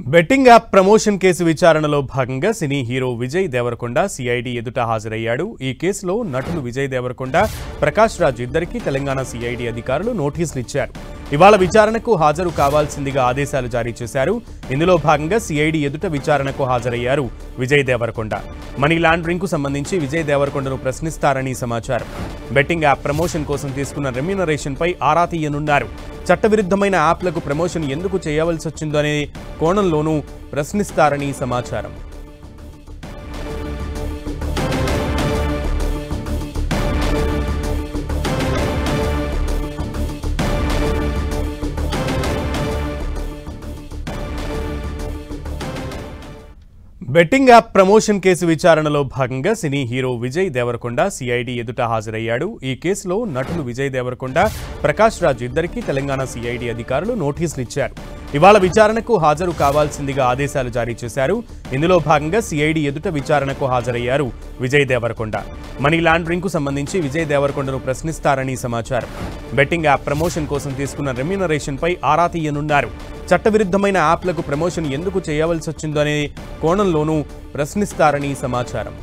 Betting app promotion case విచారణలో భాగంగా cine hero Vijay Deverakonda CID ఎదుట హాజరయ్యాడు. ఈ కేసులో నటులు విజయ్ దేవరకొండ, ప్రకాష్ రాజ్ ఇద్దరికీ తెలంగాణ సిఐడి అధికారులు నోటీసులు ఇచ్చారు. ఇవాళ విచారణకు హాజరు కావాల్సిందిగా ఆదేశాలు జారీ చేశారు. ఇందులో భాగంగా సిఐడి ఎదుట విచారణకు హాజరయ్యారు విజయ్ దేవరకొండ. మనీ లాండరింగ్ కు సంబంధించి విజయ్ దేవరకొండను ప్రశ్నిస్తారని సమాచారం. బెట్టింగ్ యాప్ ప్రమోషన్ కోసం తీసుకున్న రెమ్యూనరేషన్ పై ఆరా తీయనున్నారు. చట్టవిరుద్ధమైన యాప్లకు ప్రమోషన్ ఎందుకు చేయవలసి వచ్చిందనే కోణంలోనూ ప్రశ్నిస్తారని సమాచారం. బెట్టింగ్ యాప్ ప్రమోషన్ కేసు విచారణలో భాగంగా cine hero Vijay Deverakonda CID ఎదుట హాజరయ్యాడు. ఈ కేసులో నటులు విజయ్ దేవరకొండ, ప్రకాష్ రాజ్ ఇద్దరికీ తెలంగాణ సిఐడి అధికారులు నోటీసులు ఇచ్చారు. ఇవాళ విచారణకు హాజరు కావాల్సిందిగా ఆదేశాలు జారీ చేశారు. ఇందులో భాగంగా సిఐడి ఎదుట విచారణకు హాజరయ్యారు విజయ్ దేవరకొండ. మనీ లాండరింగ్ కు సంబంధించి విజయ్ దేవరకొండను ప్రశ్నిస్తారని సమాచారం. బెట్టింగ్ యాప్ ప్రమోషన్ కోసం తీసుకున్న రెమ్యూనరేషన్ పై ఆరా తీయనున్నారు. చట్టవిరుద్ధమైన యాప్లకు ప్రమోషన్ ఎందుకు చేయవలసి వచ్చిందనే కోణంలోనూ ప్రశ్నిస్తారని సమాచారం.